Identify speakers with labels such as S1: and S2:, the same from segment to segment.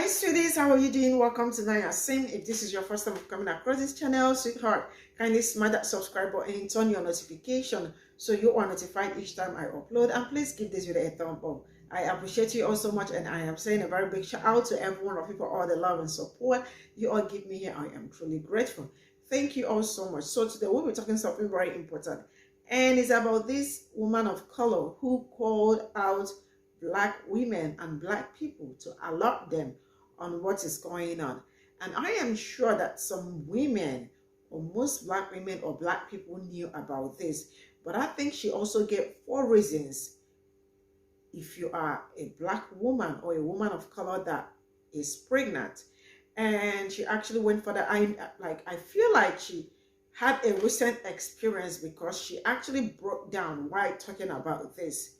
S1: Hi sweeties, how are you doing? Welcome to Nanya Sim. If this is your first time of coming across this channel, sweetheart, kindly smash that subscribe button and turn your notification so you are notified each time I upload. And please give this video a thumb up. I appreciate you all so much, and I am saying a very big shout out to every one of you for all the love and support you all give me here. I am truly grateful. Thank you all so much. So today we'll be talking something very important, and it's about this woman of color who called out Black women and Black people to alert them on what is going on. And I am sure that some women, or most Black women or Black people, knew about this. But I think she also gave 4 reasons if you are a Black woman or a woman of color that is pregnant. And she actually went further. I feel like she had a recent experience, because she actually broke down why talking about this.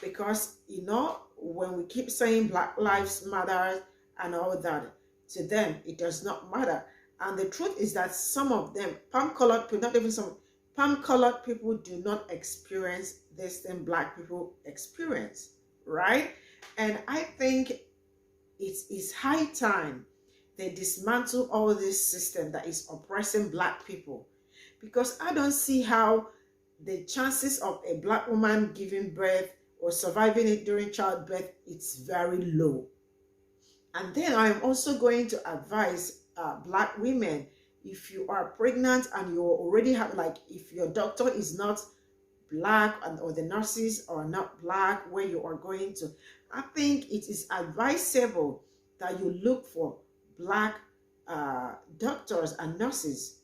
S1: Because, you know, when we keep saying Black Lives Matter and all that, to them, it does not matter. And the truth is that some of them, palm-colored people, not even some, palm-colored people do not experience this thing Black people experience, right? And I think it is high time they dismantle all this system that is oppressing Black people. Because I don't see how the chances of a Black woman giving birth or surviving it during childbirth, it's very low. And then I am also going to advise Black women, if you are pregnant and you already have, like, if your doctor is not Black or the nurses are not Black where you are going to, I think it is advisable that you look for Black doctors and nurses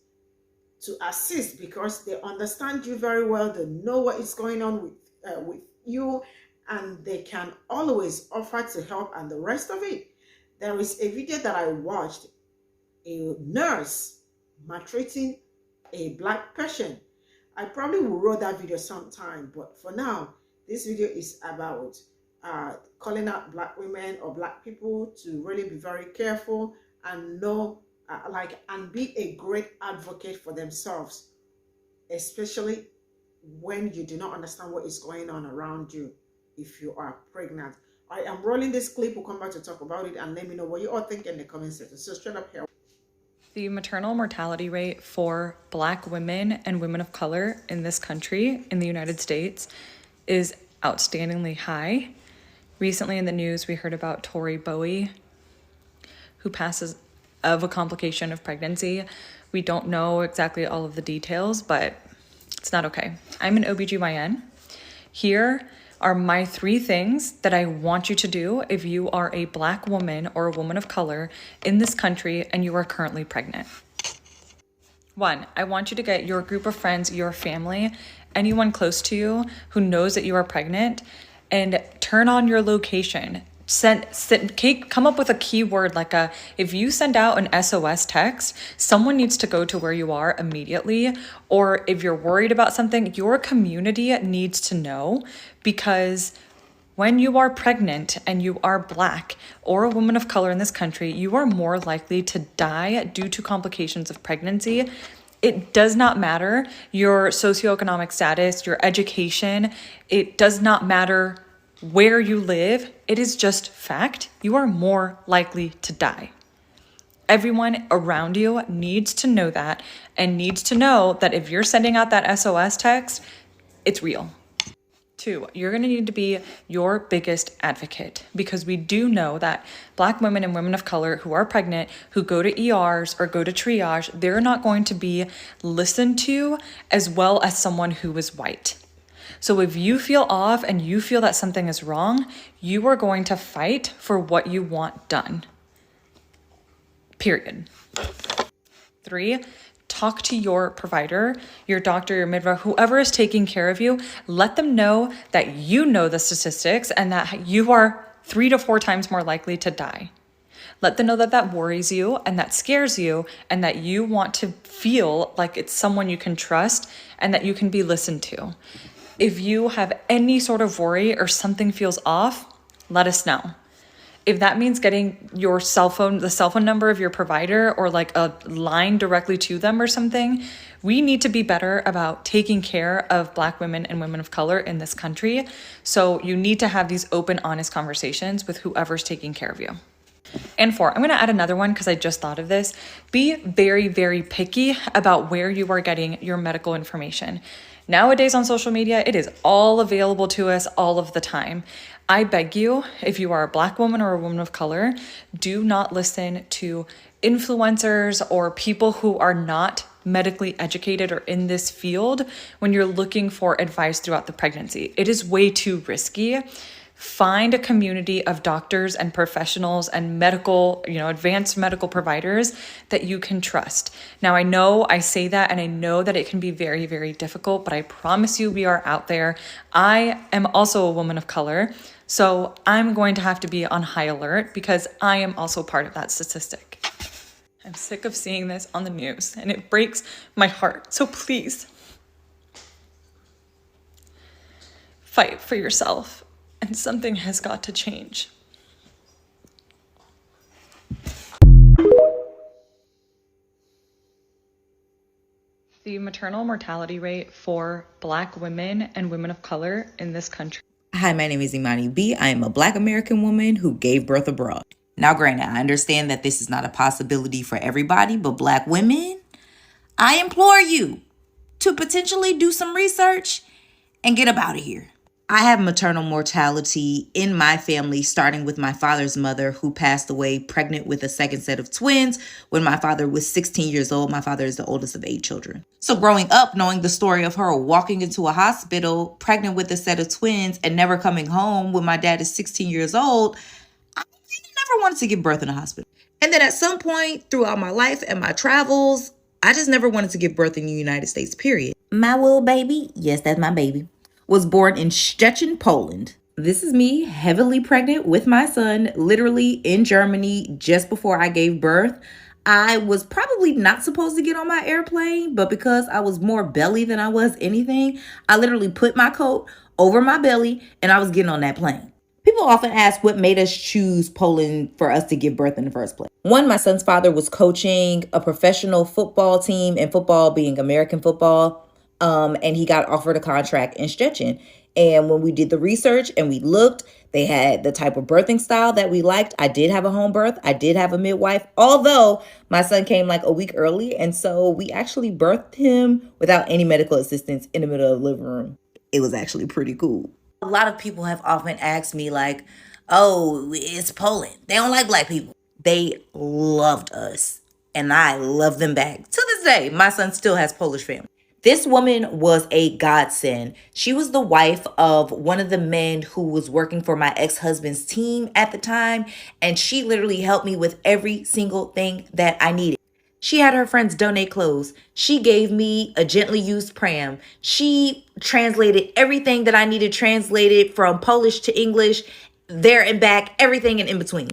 S1: to assist, because they understand you very well. They know what is going on with you, and they can always offer to help. And the rest of it, there is a video that I watched, a nurse maltreating a Black patient. I probably will roll that video sometime, but for now, this video is about calling out Black women or Black people to really be very careful and know, and be a great advocate for themselves, especially when you do not understand what is going on around you if you are pregnant. I am rolling this clip. We'll come back to talk about it, and let me know what you all think in the comment section. So straight up here.
S2: The maternal mortality rate for Black women and women of color in this country, in the United States, is outstandingly high. Recently in the news, we heard about Tori Bowie, who passes of a complication of pregnancy. We don't know exactly all of the details, but it's not okay. I'm an OBGYN. Here are my 3 things that I want you to do if you are a Black woman or a woman of color in this country and you are currently pregnant. 1, I want you to get your group of friends, your family, anyone close to you who knows that you are pregnant, and turn on your location. Come up with a keyword, like if you send out an SOS text, someone needs to go to where you are immediately. Or if you're worried about something, your community needs to know, because when you are pregnant and you are Black or a woman of color in this country, you are more likely to die due to complications of pregnancy. It does not matter your socioeconomic status, your education. It does not matter where you live. It is just fact. You are more likely to die. Everyone around you needs to know that, and needs to know that if you're sending out that SOS text, it's real. 2, you're going to need to be your biggest advocate, because we do know that Black women and women of color who are pregnant, who go to ERs or go to triage, they're not going to be listened to as well as someone who is white. So if you feel off and you feel that something is wrong, you are going to fight for what you want done. Period. 3, talk to your provider, your doctor, your midwife, whoever is taking care of you. Let them know that you know the statistics and that you are 3 to 4 times more likely to die. Let them know that that worries you and that scares you, and that you want to feel like it's someone you can trust and that you can be listened to. If you have any sort of worry or something feels off, let us know. If that means getting your cell phone, the cell phone number of your provider, or like a line directly to them or something, we need to be better about taking care of Black women and women of color in this country. So you need to have these open, honest conversations with whoever's taking care of you. And 4, I'm going to add another one because I just thought of this. Be very, very picky about where you are getting your medical information. Nowadays on social media, it is all available to us all of the time. I beg you, if you are a Black woman or a woman of color, do not listen to influencers or people who are not medically educated or in this field when you're looking for advice throughout the pregnancy. It is way too risky. Find a community of doctors and professionals and medical, advanced medical providers that you can trust. Now, I know I say that and I know that it can be very, very difficult, but I promise you we are out there. I am also a woman of color, so I'm going to have to be on high alert because I am also part of that statistic. I'm sick of seeing this on the news and it breaks my heart. So please, fight for yourself. And something has got to change. The maternal mortality rate for Black women and women of color in this country.
S3: Hi, my name is Imani B. I am a Black American woman who gave birth abroad. Now, granted, I understand that this is not a possibility for everybody, but Black women, I implore you to potentially do some research and get up out of here. I have maternal mortality in my family, starting with my father's mother, who passed away pregnant with a second set of twins when my father was 16 years old. My father is the oldest of 8 children. So growing up, knowing the story of her walking into a hospital, pregnant with a set of twins, and never coming home when my dad is 16 years old, I never wanted to give birth in a hospital. And then at some point throughout my life and my travels, I just never wanted to give birth in the United States, period. My little baby, yes, that's my baby, was born in Szczecin, Poland. This is me heavily pregnant with my son, literally in Germany just before I gave birth. I was probably not supposed to get on my airplane, but because I was more belly than I was anything, I literally put my coat over my belly and I was getting on that plane. People often ask what made us choose Poland for us to give birth in the first place. One, my son's father was coaching a professional football team, and football being American football. And he got offered a contract in Szczecin. And when we did the research and we looked, they had the type of birthing style that we liked. I did have a home birth. I did have a midwife, although my son came like a week early. And so we actually birthed him without any medical assistance in the middle of the living room. It was actually pretty cool. A lot of people have often asked me like, oh, it's Poland. They don't like Black people. They loved us and I love them back. To this day, my son still has Polish family. This woman was a godsend. She was the wife of one of the men who was working for my ex-husband's team at the time, and she literally helped me with every single thing that I needed. She had her friends donate clothes. She gave me a gently used pram. She translated everything that I needed translated from Polish to English, there and back, everything and in between.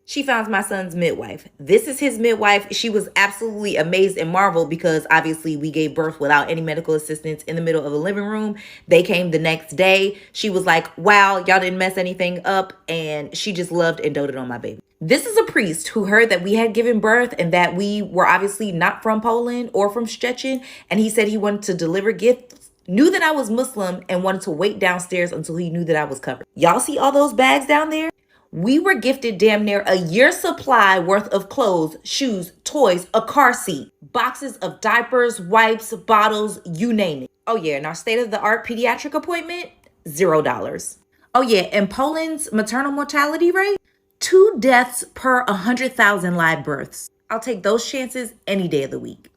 S3: She found my son's midwife. This is his midwife. She was absolutely amazed and marveled because obviously we gave birth without any medical assistance in the middle of a living room. They came the next day. She was like, wow, y'all didn't mess anything up. And she just loved and doted on my baby. This is a priest who heard that we had given birth and that we were obviously not from Poland or from Szczecin. And he said he wanted to deliver gifts, knew that I was Muslim, and wanted to wait downstairs until he knew that I was covered. Y'all see all those bags down there? We were gifted damn near a year's supply worth of clothes, shoes, toys, a car seat, boxes of diapers, wipes, bottles, you name it. Oh yeah, and our state-of-the-art pediatric appointment, $0. Oh yeah, and Poland's maternal mortality rate, 2 deaths per 100,000 live births. I'll take those chances any day of the week.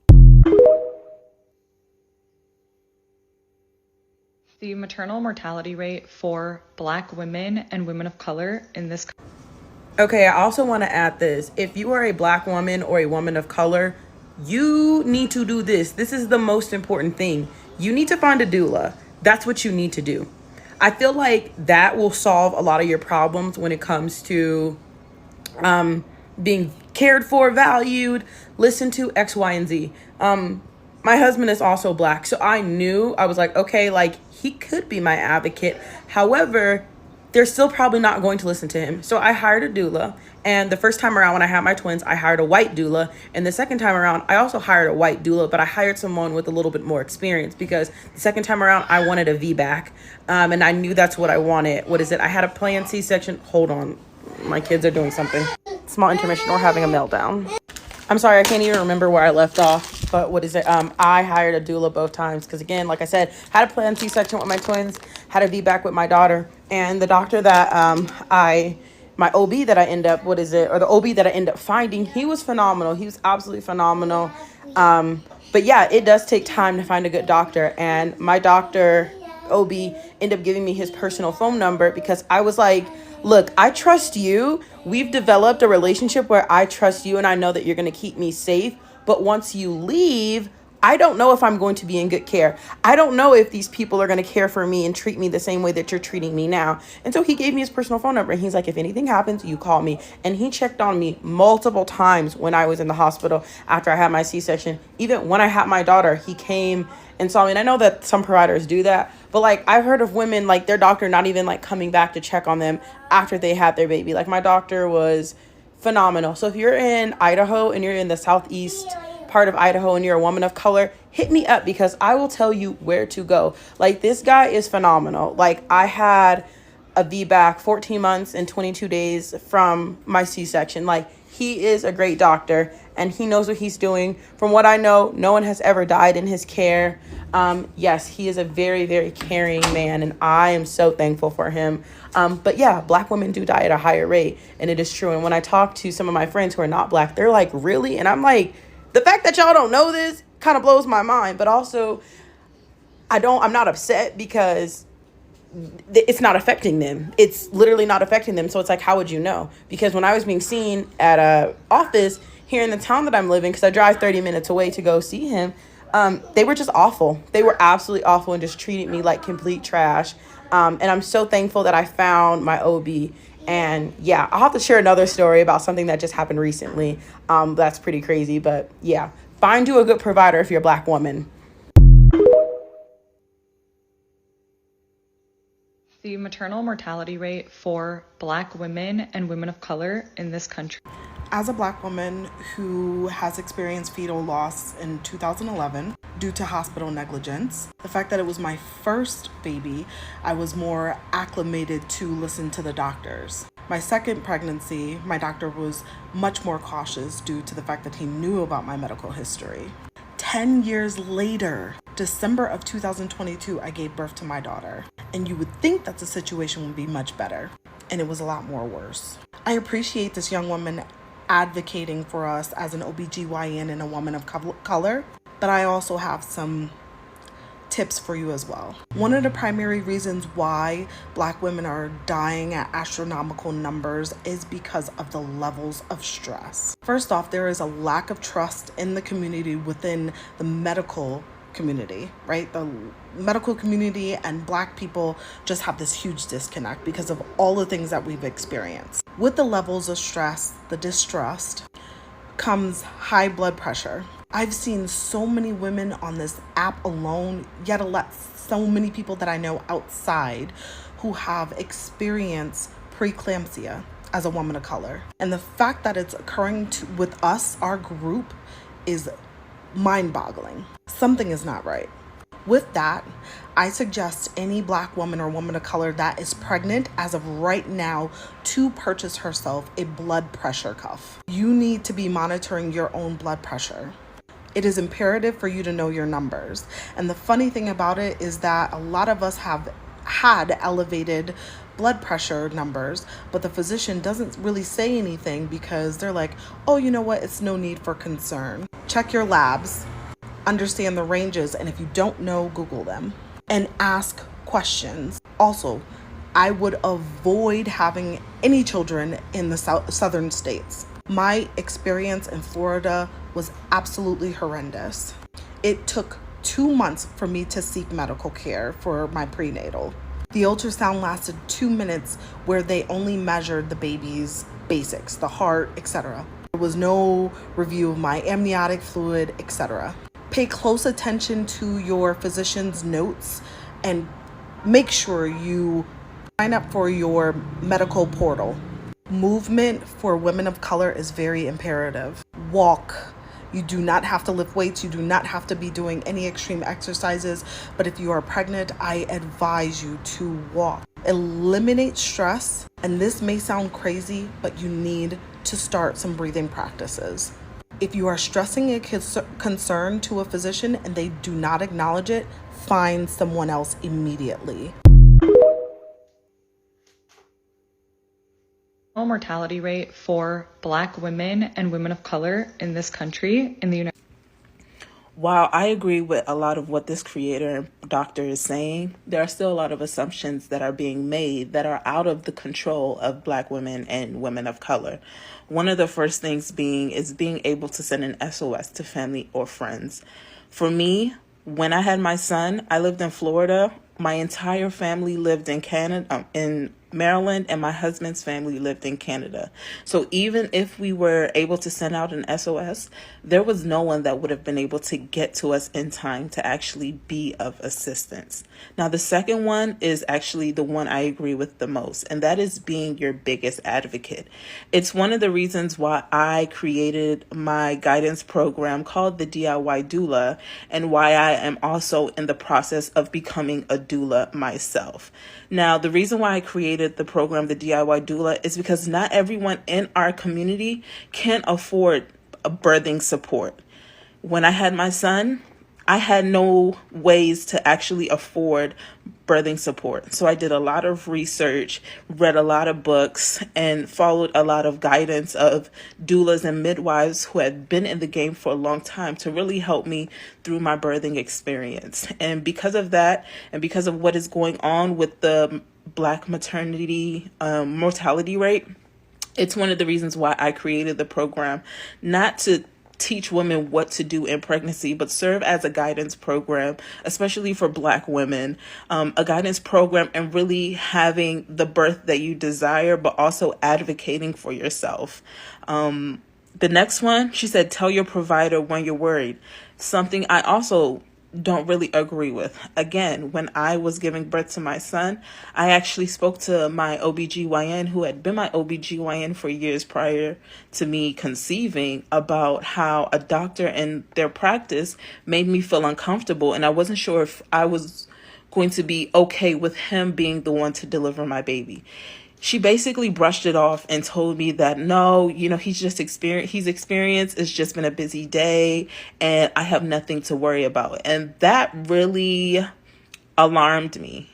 S2: The maternal mortality rate for Black women and women of color in this country.
S4: Okay, I also want to add this. If you are a Black woman or a woman of color, you need to do this. This is the most important thing. You need to find a doula. That's what you need to do. I feel like that will solve a lot of your problems when it comes to being cared for, valued, listen to X, Y, and Z. My husband is also Black, so I was like, okay, like he could be my advocate. However, they're still probably not going to listen to him. So I hired a doula. And the first time around when I had my twins, I hired a white doula. And the second time around, I also hired a white doula, but I hired someone with a little bit more experience because the second time around, I wanted a VBAC. And I knew that's what I wanted. What is it? I had a planned C-section. Hold on. My kids are doing something. small intermission or having a meltdown. I'm sorry, I can't even remember where I left off, but what is it? I hired a doula both times because, again, like I said, had a planned C-section with my twins, had a VBAC with my daughter, and the doctor that my OB that I end up, the OB that I end up finding, he was phenomenal. He was absolutely phenomenal. But yeah, it does take time to find a good doctor, and my doctor, OB, ended up giving me his personal phone number because I was like, look, I trust you. We've developed a relationship where I trust you and I know that you're going to keep me safe. But once you leave, I don't know if I'm going to be in good care. I don't know if these people are going to care for me and treat me the same way that you're treating me now. And so he gave me his personal phone number. And he's like, if anything happens, you call me. And he checked on me multiple times when I was in the hospital after I had my C-section. Even when I had my daughter, he came and saw me. And I know that some providers do that. But like, I've heard of women, like their doctor not even like coming back to check on them after they had their baby. Like my doctor was phenomenal. So if you're in Idaho and you're in the southeast part of Idaho and you're a woman of color, hit me up because I will tell you where to go. Like this guy is phenomenal. Like I had a VBAC 14 months and 22 days from my C-section. Like he is a great doctor and he knows what he's doing. From what I know, no one has ever died in his care. Yes, he is a very, very caring man and I am so thankful for him. But yeah, Black women do die at a higher rate and it is true. And when I talk to some of my friends who are not Black, they're like, really? And I'm like, the fact that y'all don't know this kind of blows my mind, but also I'm not upset because it's not affecting them. It's literally not affecting them. So it's like, how would you know? Because when I was being seen at a office here in the town that I'm living, because I drive 30 minutes away to go see him, they were just awful. They were absolutely awful and just treated me like complete trash. And I'm so thankful that I found my OB. And yeah, I'll have to share another story about something that just happened recently. That's pretty crazy, but yeah, find you a good provider if you're a Black woman.
S2: The maternal mortality rate for Black women and women of color in this country.
S5: As a Black woman who has experienced fetal loss in 2011 due to hospital negligence, the fact that it was my first baby, I was more acclimated to listen to the doctors. My second pregnancy, my doctor was much more cautious due to the fact that he knew about my medical history. 10 years later, December of 2022, I gave birth to my daughter. And you would think that the situation would be much better. And it was a lot more worse. I appreciate this young woman advocating for us as an OBGYN and a woman of color, but I also have some tips for you as well. One of the primary reasons why Black women are dying at astronomical numbers is because of the levels of stress. First off, there is a lack of trust in the community within the medical community, right? The medical community and Black people just have this huge disconnect because of all the things that we've experienced. With the levels of stress, the distrust, comes high blood pressure. I've seen so many women on this app alone, yet so many people that I know outside who have experienced preeclampsia as a woman of color. And the fact that it's occurring with us, our group, is mind-boggling. Something is not right. With that, I suggest any Black woman or woman of color that is pregnant as of right now to purchase herself a blood pressure cuff. You need to be monitoring your own blood pressure. It is imperative for you to know your numbers. And the funny thing about it is that a lot of us have had elevated blood pressure numbers, but the physician doesn't really say anything because they're like, oh, you know what? It's no need for concern. Check your labs, understand the ranges, and if you don't know, Google them and ask questions. Also, I would avoid having any children in the southern states. My experience in Florida was absolutely horrendous. It took 2 months for me to seek medical care for my prenatal. The ultrasound lasted 2 minutes where they only measured the baby's basics, the heart, etc. There was no review of my amniotic fluid, etc. Pay close attention to your physician's notes and make sure you sign up for your medical portal. Movement for women of color is very imperative. Walk. You do not have to lift weights. You do not have to be doing any extreme exercises. But if you are pregnant, I advise you to walk. Eliminate stress. And this may sound crazy, but you need to start some breathing practices. If you are stressing a concern to a physician and they do not acknowledge it, find someone else immediately.
S2: Mortality rate for Black women and women of color in this country in the United States.
S4: While I agree with a lot of what this creator and doctor is saying, there are still a lot of assumptions that are being made that are out of the control of Black women and women of color. One of the first things being able to send an SOS to family or friends. For me, when I had my son, I lived in Florida. My entire family lived in Canada, in Maryland, and my husband's family lived in Canada. So even if we were able to send out an SOS, there was no one that would have been able to get to us in time to actually be of assistance. Now, the second one is actually the one I agree with the most, and that is being your biggest advocate. It's one of the reasons why I created my guidance program called the DIY Doula, and why I am also in the process of becoming a doula myself. Now, the reason why I created the program, the DIY Doula, is because not everyone in our community can afford a birthing support. When I had my son, I had no ways to actually afford birthing support. So I did a lot of research, read a lot of books, and followed a lot of guidance of doulas and midwives who had been in the game for a long time to really help me through my birthing experience. And because of that, and because of what is going on with the Black maternity mortality rate, it's one of the reasons why I created the program, not to teach women what to do in pregnancy, but serve as a guidance program, especially for Black women, a guidance program, and really having the birth that you desire, but also advocating for yourself. The next one, she said, tell your provider when you're worried. Something I also don't really agree with. Again, when I was giving birth to my son, I actually spoke to my OBGYN, who had been my OBGYN for years prior to me conceiving, about how a doctor and their practice made me feel uncomfortable, and I wasn't sure if I was going to be okay with him being the one to deliver my baby. She basically brushed it off and told me that no, he's experienced. It's just been a busy day and I have nothing to worry about. And that really alarmed me.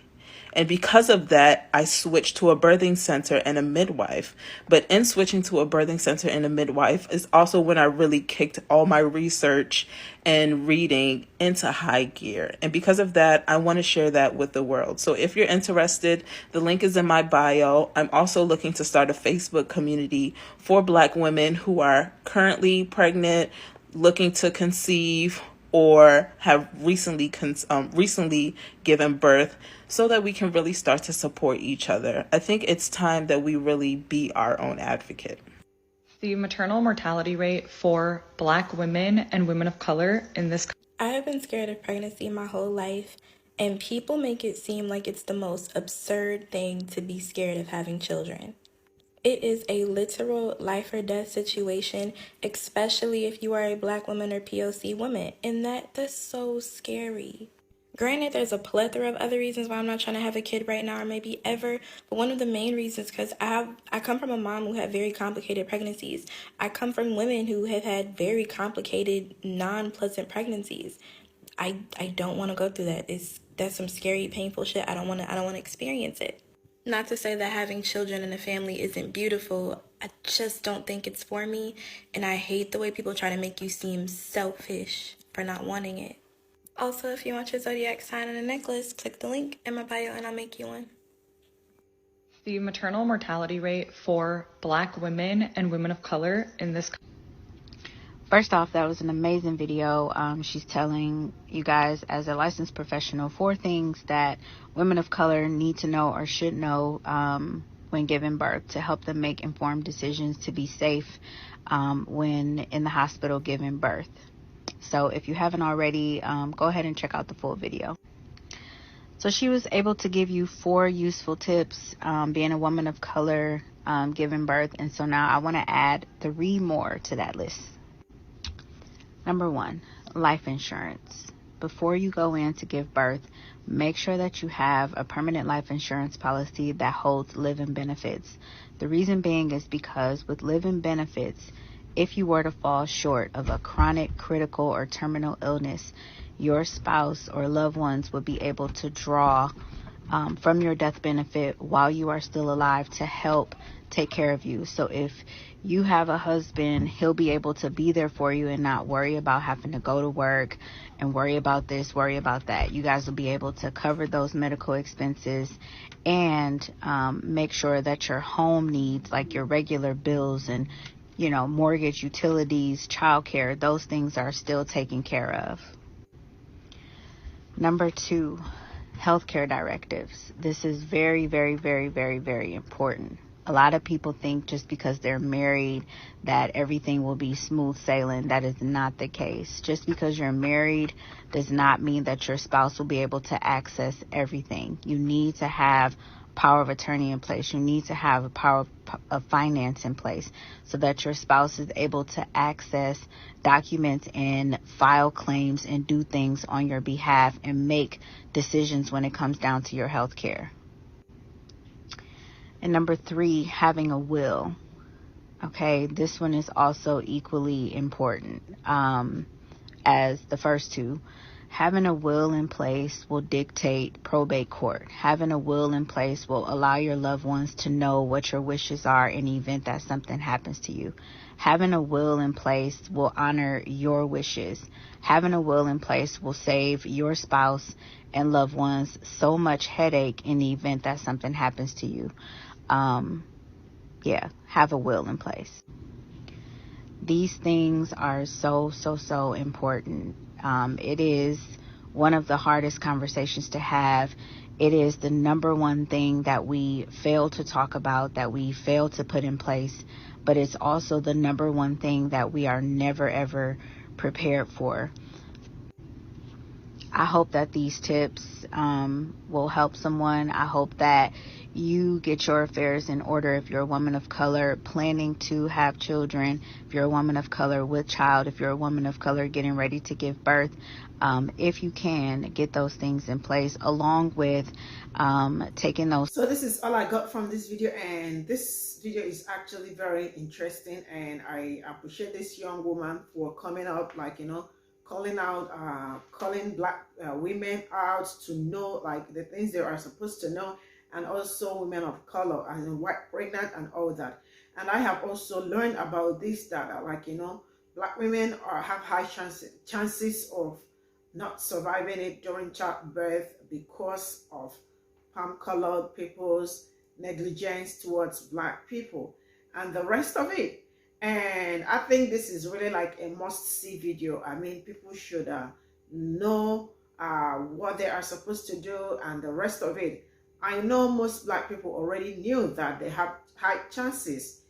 S4: And because of that, I switched to a birthing center and a midwife. But in switching to a birthing center and a midwife is also when I really kicked all my research and reading into high gear. And because of that, I want to share that with the world. So if you're interested, the link is in my bio. I'm also looking to start a Facebook community for Black women who are currently pregnant, looking to conceive, or have recently given birth, so that we can really start to support each other. I think it's time that we really be our own advocate.
S2: The maternal mortality rate for Black women and women of color in this country.
S6: I have been scared of pregnancy my whole life, and people make it seem like it's the most absurd thing to be scared of having children. It is a literal life or death situation, especially if you are a Black woman or POC woman, and that's so scary. Granted, there's a plethora of other reasons why I'm not trying to have a kid right now or maybe ever, but one of the main reasons because I come from a mom who had very complicated pregnancies. I come from women who have had very complicated, non-pleasant pregnancies. I don't want to go through that. That's some scary, painful shit. I don't want to experience it. Not to say that having children in a family isn't beautiful. I just don't think it's for me, and I hate the way people try to make you seem selfish for not wanting it. Also, if you want your zodiac sign and a necklace, click the link in my bio and I'll make you one.
S2: The maternal mortality rate for Black women and women of color in this country.
S3: First off, that was an amazing video. She's telling you guys, as a licensed professional, 4 things that women of color need to know or should know when giving birth to help them make informed decisions to be safe when in the hospital giving birth. So if you haven't already, go ahead and check out the full video. So she was able to give you 4 useful tips being a woman of color giving birth. And so now I want to add 3 more to that list. Number 1, life insurance. Before you go in to give birth, make sure that you have a permanent life insurance policy that holds living benefits.
S7: The reason being is because with living benefits, if you were to fall short of a chronic, critical, or terminal illness, your spouse or loved ones would be able to draw from your death benefit while you are still alive to help take care of you. So if you have a husband, he'll be able to be there for you and not worry about having to go to work and worry about this, worry about that. You guys will be able to cover those medical expenses and make sure that your home needs, like your regular bills and, you know, mortgage, utilities, childcare, those things are still taken care of. Number 2, healthcare directives. This is very, very, very, very, very important. A lot of people think just because they're married that everything will be smooth sailing. That is not the case. Just because you're married does not mean that your spouse will be able to access everything. You need to have power of attorney in place. You need to have a power of finance in place so that your spouse is able to access documents and file claims and do things on your behalf and make decisions when it comes down to your health care. And number 3, having a will. Okay, this one is also equally important as the first 2. Having a will in place will dictate probate court. Having a will in place will allow your loved ones to know what your wishes are in the event that something happens to you. Having a will in place will honor your wishes. Having a will in place will save your spouse and loved ones so much headache in the event that something happens to you. Have a will in place. These things are so important. It is one of the hardest conversations to have. It is the number one thing that we fail to talk about, that we fail to put in place, but it's also the number one thing that we are never ever prepared for. I hope that these tips will help someone. I hope that you get your affairs in order if you're a woman of color planning to have children, if you're a woman of color with child, if you're a woman of color getting ready to give birth. If you can, get those things in place along with taking those.
S1: So this is all I got from this video, and this video is actually very interesting, and I appreciate this young woman for coming out, like, you know, calling black women out to know like the things they are supposed to know, and also women of color and white pregnant and all that. And I have also learned about this, that like, you know, black women have high chances of not surviving it during childbirth because of palm-colored people's negligence towards black people and the rest of it. And I think this is really like a must-see video. I mean, people should know what they are supposed to do and the rest of it. I know most black people already knew that they have high chances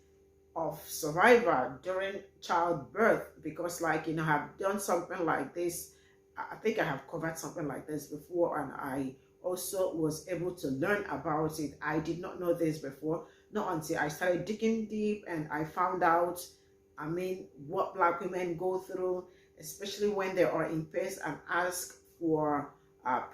S1: of survival during childbirth because, like, you know, I've done something like this. I think I have covered something like this before, and I also was able to learn about it. I did not know this before, not until I started digging deep and I found out, I mean, what black women go through, especially when they are in pain and ask for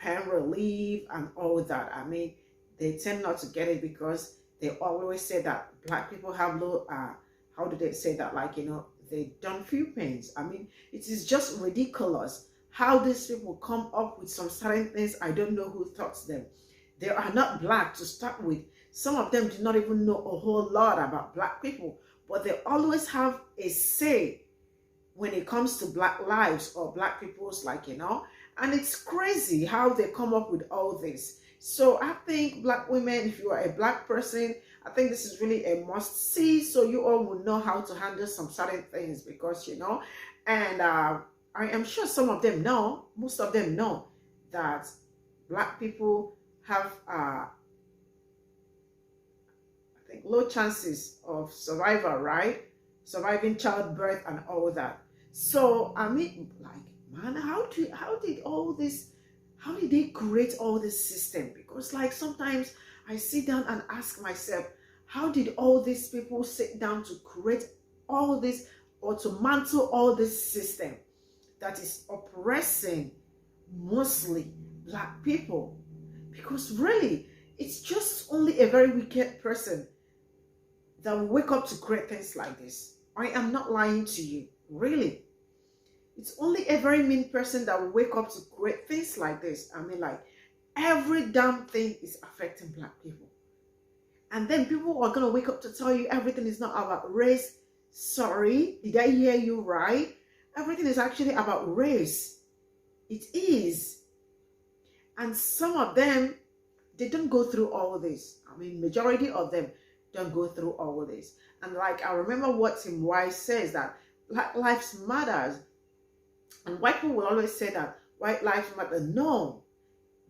S1: pain relief and all that. I mean, they tend not to get it because they always say that black people have low, how do they say that? Like, you know, they don't feel pains. I mean, it is just ridiculous how these people come up with some certain things. I don't know who taught them. They are not black to start with. Some of them do not even know a whole lot about black people, but they always have a say when it comes to black lives or black people's, like, you know, and it's crazy how they come up with all this. So I think black women, if you are a black person, I think this is really a must see, so you all will know how to handle some certain things, because, you know, and I am sure some of them know, most of them know that black people have I think low chances of survival, right? Surviving childbirth and all that. So I mean, like, man, how did all this, how did they create all this system? Because, like, sometimes I sit down and ask myself, how did all these people sit down to create all this, or to mantle all this system that is oppressing mostly black people? Because really, it's just only a very wicked person that will wake up to great things like this. I am not lying to you, really. It's only a very mean person that will wake up to great things like this. I mean, like, every damn thing is affecting Black people. And then people are going to wake up to tell you everything is not about race. Sorry, did I hear you right? Everything is actually about race. It is. And some of them, they don't go through all of this. I mean, majority of them don't go through all of this. And like, I remember what Tim Wise says, that Black lives matters. And white people will always say that white lives matter. No,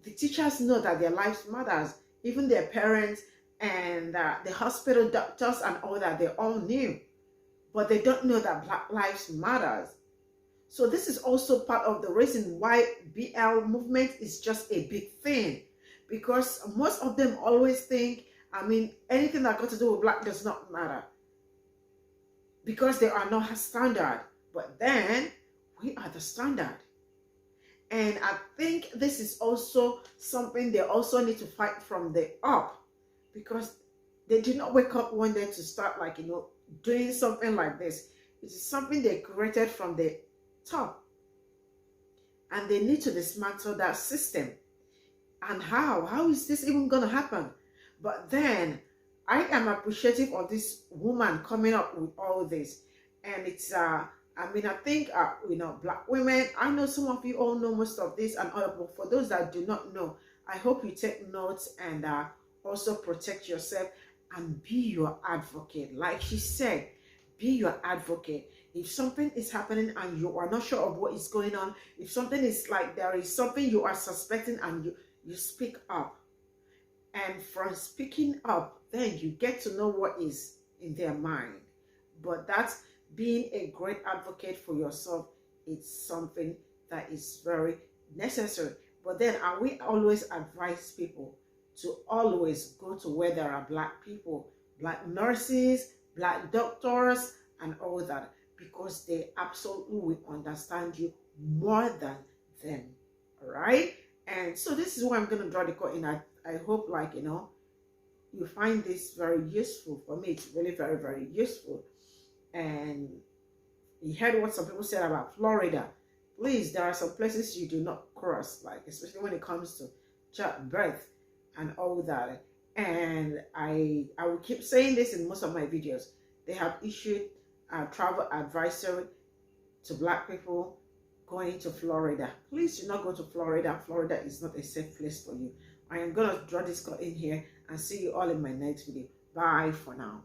S1: the teachers know that their lives matters. Even their parents and the hospital doctors and all that, they all knew. But they don't know that Black lives matters. So this is also part of the reason why BL movement is just a big thing. Because most of them always think, I mean, anything that got to do with Black does not matter. Because they are not a standard. But then, we are the standard. And I think this is also something they also need to fight from the up. Because they did not wake up one day to start, like, doing something like this. It is something they created from the top. And they need to dismantle that system. And how is this even going to happen? But then I am appreciative of this woman coming up with all this. And it's I think Black women, I know some of you all know most of this, and other, but for those that do not know, I hope you take notes and also protect yourself and be your advocate. Like she said, be your advocate. If something is happening and you are not sure of what is going on, if something is like there is something you are suspecting, and you speak up. And from speaking up, then you get to know what is in their mind. But that's being a great advocate for yourself. It's something that is very necessary. But then we always advise people to always go to where there are Black people, Black nurses, Black doctors, and all that, because they absolutely will understand you more than them. All right? And so this is why I'm going to draw the curtain. I hope, like, you find this very useful. For me, it's really very, very useful. And you heard what some people said about Florida. Please, there are some places you do not cross, like, especially when it comes to childbirth and all that. And I will keep saying this in most of my videos. They have issued a travel advisory to Black people going to Florida. Please do not go to Florida. Florida is not a safe place for you. I am going to draw this curtain here and see you all in my next video. Bye for now.